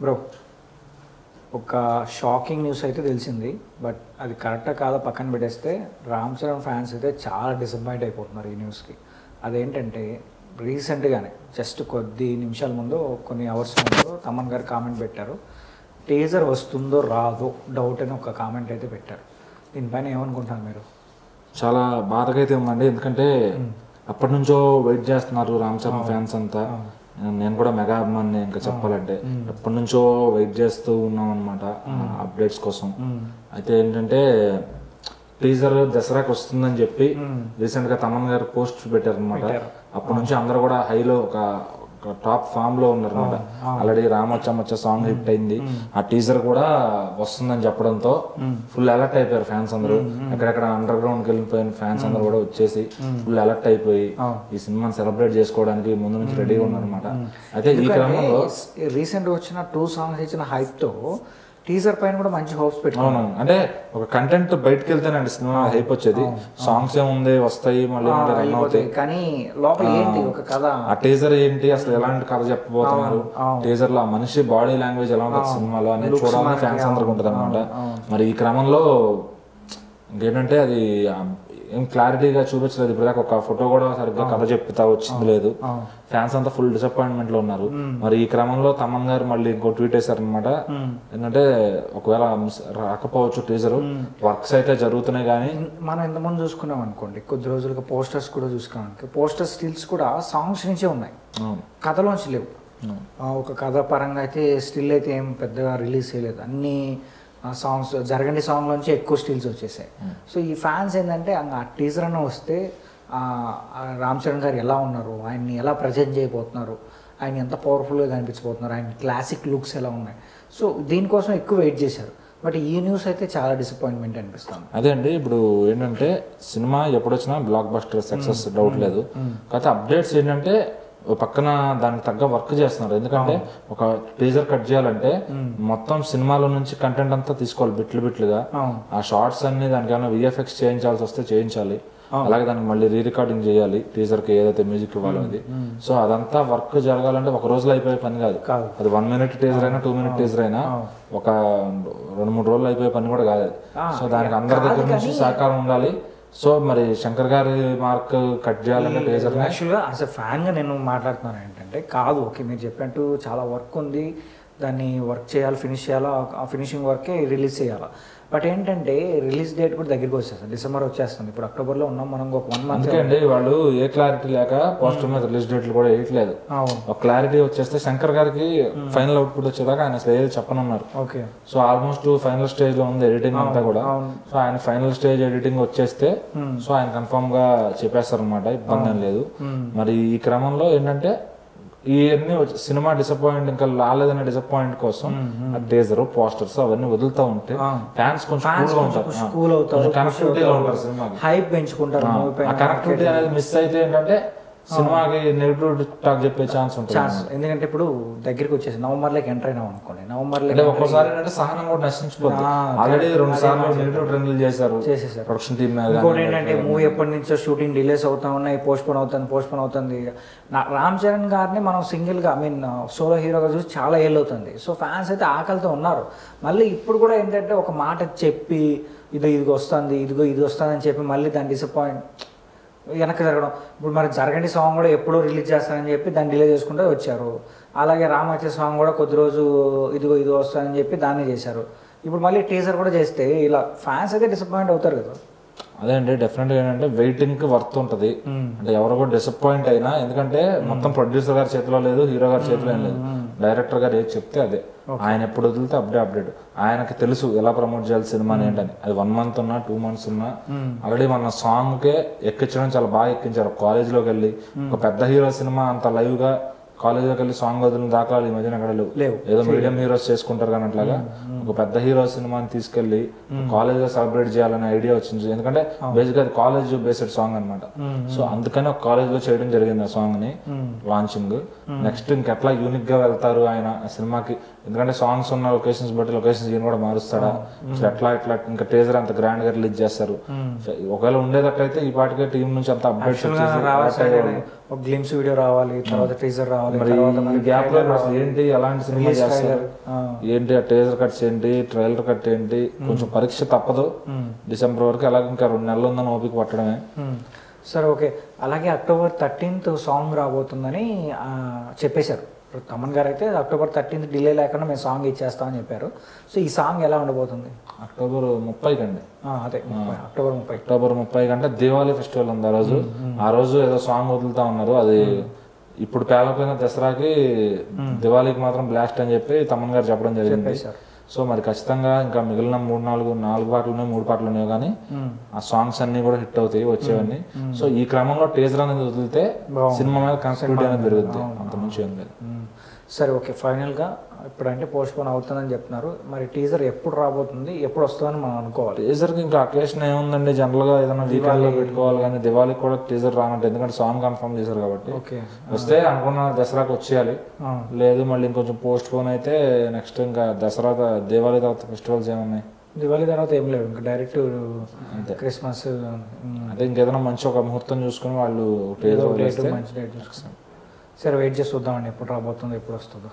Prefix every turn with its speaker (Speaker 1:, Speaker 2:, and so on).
Speaker 1: Bro ఒక shocking news అయితే తెలిసింది. బట్ అది కరెక్టా కాదో పక్కన పెట్టేస్తే రామ్ చరణ్ ఫ్యాన్స్ అయితే చాలా డిసప్పాయింట్ అయిపోతున్నారు ఈ న్యూస్కి. అదేంటంటే రీసెంట్గానే జస్ట్ కొద్ది నిమిషాల ముందు కొన్ని అవర్స్ ముందు తమన్ గారు కామెంట్ పెట్టారు, టీజర్ వస్తుందో రాదో డౌట్ అని ఒక కామెంట్ అయితే పెట్టారు. దీనిపైన ఏమనుకుంటున్నారు మీరు?
Speaker 2: చాలా బాధగా అయితే ఉందండి. ఎందుకంటే అప్పటి నుంచో వెయిట్ చేస్తున్నారు రామ్ చరణ్ ఫ్యాన్స్ అంతా. నేను కూడా మెగా అభిమాని ఇంకా చెప్పాలంటే ఎప్పటి నుంచో వెయిట్ చేస్తూ ఉన్నాం అనమాట అప్డేట్స్ కోసం. అయితే ఏంటంటే టీజర్ దసరాకి వస్తుందని చెప్పి రీసెంట్ గా తమన్ గారు పోస్ట్ పెట్టారు అనమాట. అప్పటి నుంచి అందరూ కూడా హైలో ఒక టాప్ ఫామ్ లో ఉన్నారు అనమాట. ఆల్రెడీ రామచ్చమ్మచ్చ సాంగ్ హిట్ అయింది, ఆ టీజర్ కూడా వస్తుందని చెప్పడంతో ఫుల్ అలర్ట్ అయిపోయారు ఫ్యాన్స్ అందరూ. ఎక్కడెక్కడ అండర్ గ్రౌండ్ కి వెళ్ళిపోయిన ఫ్యాన్స్ అందరూ కూడా వచ్చేసి ఫుల్ అలర్ట్ అయిపోయి ఈ సినిమాని సెలబ్రేట్ చేసుకోవడానికి ముందు నుంచి రెడీగా ఉన్నారు అనమాట. అయితే ఈ క్రమంలో
Speaker 1: రీసెంట్ గా వచ్చిన 2 సాంగ్స్ ఇచ్చిన హైప్ తో టీజర్ పైన కూడా మంచి హోప్స్ పెట్టుకున్నాను.
Speaker 2: అంటే ఒక కంటెంట్ బయటకు వెళ్తేనండి సినిమా హైప్ వచ్చేది. సాంగ్స్ ఏముంది వస్తాయి మళ్ళీ రన్ అవుతాయి,
Speaker 1: కానీ లోపల ఏంటి ఒక కథ,
Speaker 2: ఆ టీజర్ ఏంటి అసలు ఎలాంటి కథ చెప్పబోతున్నారు, టీజర్ లో మనిషి బాడీ లాంగ్వేజ్ ఎలా ఉంటుంది సినిమాలో అనేది చూడాలని ఫ్యాన్స్ అందరికి ఉంటుంది అనమాట. మరి ఈ క్రమంలో ఇంకేంటంటే అది ఏం క్లారిటీగా చూపించలేదు. ఇప్పుడు దాకా ఒక ఫోటో కూడా సరిగ్గా కథ చెప్తా వచ్చింది లేదు. ఫ్యాన్స్ అంతా ఫుల్ డిసప్పాయింట్మెంట్ లో ఉన్నారు. మరి ఈ క్రమంలో తమన్ గారు మళ్ళీ ఇంకో ట్వీట్ వేశారు అనమాట. ఏంటంటే ఒకవేళ రాకపోవచ్చు టీజర్, వర్క్స్ అయితే జరుగుతున్నాయి. కానీ
Speaker 1: మనం ఎంతమంది చూసుకున్నాం అనుకోండి, కొద్ది రోజులుగా పోస్టర్స్ కూడా చూసుకున్నాం. పోస్టర్ స్టిల్స్ కూడా సాంగ్స్ నుంచే ఉన్నాయి, కథలోంచి లేవు. ఒక కథ పరంగా అయితే స్టిల్ అయితే ఏం పెద్దగా రిలీజ్ చేయలేదు. అన్ని సాంగ్స్ జరగండి సాంగ్లోంచి ఎక్కువ స్టిల్స్ వచ్చేసాయి. సో ఈ ఫ్యాన్స్ ఏంటంటే ఆ టీజర్ అన్న వస్తే రామ్ చరణ్ గారు ఎలా ఉన్నారు, ఆయన్ని ఎలా ప్రజెంట్ చేయబోతున్నారు, ఆయన ఎంత పవర్ఫుల్గా కనిపించబోతున్నారు, ఆయన క్లాసిక్ లుక్స్ ఎలా ఉన్నాయి, సో దీనికోసం ఎక్కువ వెయిట్ చేశారు. బట్ ఈ న్యూస్ అయితే చాలా డిసప్పాయింట్మెంట్ అనిపిస్తుంది.
Speaker 2: అదే అండి, ఇప్పుడు ఏంటంటే సినిమా ఎప్పుడొచ్చినా బ్లాక్ బస్టర్ సక్సెస్ డౌట్ లేదు. కాకపోతే అప్డేట్స్ ఏంటంటే పక్కన దానికి తగ్గ వర్క్ చేస్తున్నారు. ఎందుకంటే ఒక టీజర్ కట్ చేయాలంటే మొత్తం సినిమాలో నుంచి కంటెంట్ అంతా తీసుకోవాలి బిట్లుగా. ఆ షార్ట్స్ అన్ని దానికి ఏమైనా విఎఫ్ఎక్స్ చేయించాల్సి వస్తే చేయించాలి. అలాగే దానికి మళ్ళీ రీ రికార్డింగ్ చేయాలి టీజర్ కి ఏదైతే మ్యూజిక్ ఇవ్వాలో అది. సో అదంతా వర్క్ జరగాలంటే ఒక రోజులో అయిపోయే పని కాదు. అది 1 minute టీజర్ అయినా 2 minute టీజర్ అయినా ఒక 2-3 రోజులు అయిపోయే పని కూడా కాదు. సో దానికి అందరి దగ్గర నుంచి సహకారం ఉండాలి. సో మరి శంకర్ గారి మార్క్ కట్ చేయాలంటే టీజర్
Speaker 1: యాక్చువల్గా యాజ్ అ ఫ్యాన్గా నేను మాట్లాడుతున్నాను ఏంటంటే, కాదు ఓకే మీరు చెప్పినట్టు చాలా వర్క్ ఉంది, దాన్ని వర్క్ చేయాలి, ఫినిష్ చేయాలా, ఆ ఫినిషింగ్ వర్కే రిలీజ్ చేయాలా. బట్ ఏంటంటే రిలీజ్ డేట్ కూడా దగ్గరికి వచ్చేస్తుంది, డిసెంబర్ వచ్చేస్తుంది. ఇప్పుడు అక్టోబర్లో ఉన్నాం మనం, ఒక 1 month.
Speaker 2: అండి వాళ్ళు ఏ క్లారిటీ లేక పోస్టర్ మీద రిలీజ్ డేట్లు కూడా వేయట్లేదు. ఒక క్లారిటీ వచ్చేస్తే శంకర్ గారికి ఫైనల్ అవుట్పుట్ వచ్చేదాకా ఆయన అసలు ఏది చెప్పనున్నారు.
Speaker 1: Okay, so
Speaker 2: almost final stage లో ఉంది ఎడిటింగ్ అంతా కూడా. సో ఆయన ఫైనల్ స్టేజ్ ఎడిటింగ్ వచ్చేస్తే సో ఆయన కన్ఫర్మ్ గా చెప్పేస్తారు అనమాట, ఇబ్బంది ఏం లేదు. మరి ఈ క్రమంలో ఏంటంటే ఇవన్నీ సినిమా డిసప్పాయింట్ ఇంకా రాలేదనే డిసప్పాయింట్ కోసం టీజర్ పోస్టర్స్ అవన్నీ వదులుతూ ఉంటే ఫ్యాన్స్ కొంచెం
Speaker 1: కూల్ అవుతారు,
Speaker 2: కనెక్టివిటీగా ఉంటారు సినిమాకి,
Speaker 1: హైప్ పెంచుకుంటారు.
Speaker 2: ఆ కనెక్టివిటీ అనేది మిస్ అయితే ఏంటంటే సినిమాకి నెగిటివ్ టాక్ చెప్పే ఛాన్స్ ఉంటుంది.
Speaker 1: ఎందుకంటే ఇప్పుడు దగ్గరికి వచ్చేసి నవంబర్లోకి ఎంటర్ అయినాం అనుకోండి, నవంబర్లో
Speaker 2: ఒక్కోసారి ఏంటంటే సహనం కూడా నశించిపోతుంది. ఆల్రెడీ 2 సార్లు నెగిటివ్ ట్రెండ్లు చేసేసారు ప్రొడక్షన్ టీమ్.
Speaker 1: ఇంకోటి ఏంటంటే మూవీ ఎప్పటి నుంచో షూటింగ్ డిలేస్ అవుతా ఉన్నాయి, పోస్ట్పోన్ అవుతుంది. రామ్ చరణ్ గారిని మనం సింగిల్గా సోలో హీరోగా చూసి చాలా ఏళ్ళు అవుతుంది. సో ఫ్యాన్స్ అయితే ఆకలితో ఉన్నారు. మళ్ళీ ఇప్పుడు కూడా ఏంటంటే ఒక మాట చెప్పి ఇది వస్తుంది, ఇది వస్తుంది అని చెప్పి మళ్ళీ దాన్ని డిసప్పాయింట్ వెనక్కి జరగడం. ఇప్పుడు మరి జరగండి సాంగ్ కూడా ఎప్పుడో రిలీజ్ చేస్తానని చెప్పి దాన్ని డిలే చేసుకుంటూ వచ్చారు. అలాగే రామచ్చ సాంగ్ కూడా కొద్ది రోజు ఇది వస్తుందని చెప్పి దాన్ని చేశారు. ఇప్పుడు మళ్ళీ టీజర్ కూడా చేస్తే ఇలా ఫ్యాన్స్ అయితే డిసప్పాయింట్ అవుతారు కదా.
Speaker 2: అదే అండి, డెఫినెట్గా ఏంటంటే వెయిటింగ్ కి వర్త్ ఉంటుంది. అంటే ఎవరు కూడా డిసప్పాయింట్ అయినా, ఎందుకంటే మొత్తం ప్రొడ్యూసర్ గారి చేతిలో లేదు, హీరో గారి చేతిలో ఏం లేదు. డైరెక్టర్ గారు ఏది చెప్తే అదే, ఆయన ఎప్పుడు వదిలితే అప్డేట్. ఆయనకి తెలుసు ఎలా ప్రమోట్ చేయాలి సినిమాని ఏంటని. అది 1 month ఉన్నా 2 months ఉన్నా ఆల్రెడీ మన సాంగ్ కే ఎక్కించడం చాలా బాగా ఎక్కించారు. కాలేజ్ లోకి వెళ్ళి ఒక పెద్ద హీరో సినిమా అంత లైవ్ గా కాలేజ్లోకి వెళ్ళి సాంగ్ వదిలిన దాఖలాలు ఈ మధ్యన అక్కడ లేవు. ఏదో మీడియం హీరోస్ చేసుకుంటారు కానీ అట్లాగా ఒక పెద్ద హీరో సినిమాని తీసుకెళ్లి కాలేజ్ లో సెలబ్రేట్ చేయాలనే ఐడియా వచ్చింది. ఎందుకంటే బేసిక్ అది కాలేజ్ బేస్డ్ సాంగ్ అనమాట. సో అందుకని ఒక కాలేజ్ లో చేయడం జరిగింది ఆ సాంగ్ ని లాంచింగ్. నెక్స్ట్ ఇంకెట్లా యూనిక్ గా వెళ్తారు ఆయన సినిమాకి, ఎందుకంటే సాంగ్స్ ఉన్న లొకేషన్స్ బట్టి లొకేషన్స్ ఈయన కూడా మారుస్తాడా, ఎట్లా ఇంకా టీజర్ అంత గ్రాండ్ గా రిలీజ్ చేస్తారు. ఒకవేళ ఉండేటట్టయితే ఈ పాటికే టీం నుంచి అంత అప్డేట్స్
Speaker 1: ఒక గ్లిమ్స్ వీడియో రావాలి, తర్వాత టీజర్ రావాలి,
Speaker 2: మరి
Speaker 1: తర్వాత
Speaker 2: ఈ గ్యాప్ లో అసలు ఏంటి, ఎలాంటి సినిమా చేస్తారు, ఏంటి ఆ టీజర్ కట్స్ ఏంటి, ట్రైలర్ కట్ ఏంటి, కొంచెం పరీక్ష తప్పదు. డిసెంబర్ వరకు అలాగే ఇంకా 2 నెలలు ఉందని ఓపిక పట్టడమే.
Speaker 1: సరే ఓకే. అలాగే October 13th సాంగ్ రాబోతుందని చెప్పేశారు. తమన్ గారు అయితే October 13th డిలే లేకుండా మేము సాంగ్ ఇచ్చేస్తామని చెప్పారు. సో ఈ సాంగ్ ఎలా ఉండబోతుంది?
Speaker 2: October 30 కండి.
Speaker 1: అదే October 30.
Speaker 2: October 30 కంటే దివాళీ ఫెస్టివల్ ఉంది ఆ రోజు ఏదో సాంగ్ వదులుతా ఉన్నారు. అది ఇప్పుడు పేలపోయిన దసరాకి దివాళీకి మాత్రం బ్లాస్ట్ అని చెప్పి తమన్ గారు చెప్పడం జరిగింది. సో మరి ఖచ్చితంగా ఇంకా మిగిలిన 4 పాటలు ఉన్నాయి, 3 పాటలు ఉన్నాయి, కానీ ఆ సాంగ్స్ అన్ని కూడా హిట్ అవుతాయి వచ్చేవన్నీ. సో ఈ క్రమంలో టీజర్ అనేది వదిలితే సినిమా మీద కనెక్టివిటీ అనేది పెరుగుద్ది, అంత మించి ఏం లేదు.
Speaker 1: సరే ఓకే. ఫైనల్గా ఇప్పుడంటే పోస్ట్పోన్ అవుతుందని చెప్తున్నారు. మరి టీజర్ ఎప్పుడు రాబోతుంది, ఎప్పుడు వస్తుందని మనం అనుకోవాలి?
Speaker 2: టీజర్కి ఇంకా అకేషన్ ఏముందండి, జనరల్గా ఏదైనా వీకెండ్లో పెట్టుకోవాలి, కానీ దివాళీకి కూడా టీజర్ రానంటే, ఎందుకంటే సాంగ్ కన్ఫర్మ్ చేశారు కాబట్టి. వస్తే అనుకున్న దసరాకి వచ్చేయాలి, లేదు మళ్ళీ ఇంకొంచెం పోస్ట్ పోన్ అయితే నెక్స్ట్ ఇంకా దసరా దివాళీ తర్వాత ఫెస్టివల్స్ ఏమున్నాయి,
Speaker 1: దివాళీ తర్వాత ఏం లేవు, ఇంకా డైరెక్ట్ క్రిస్మస్.
Speaker 2: అంటే ఇంకేదైనా మంచి ఒక ముహూర్తం చూసుకుని వాళ్ళు టీజర్
Speaker 1: మంచి డేట్ చూసుకున్నాం. సరే వెయిట్ చేసి చూద్దామండి ఎప్పుడు రాబోతుందో, ఎప్పుడు వస్తుందో.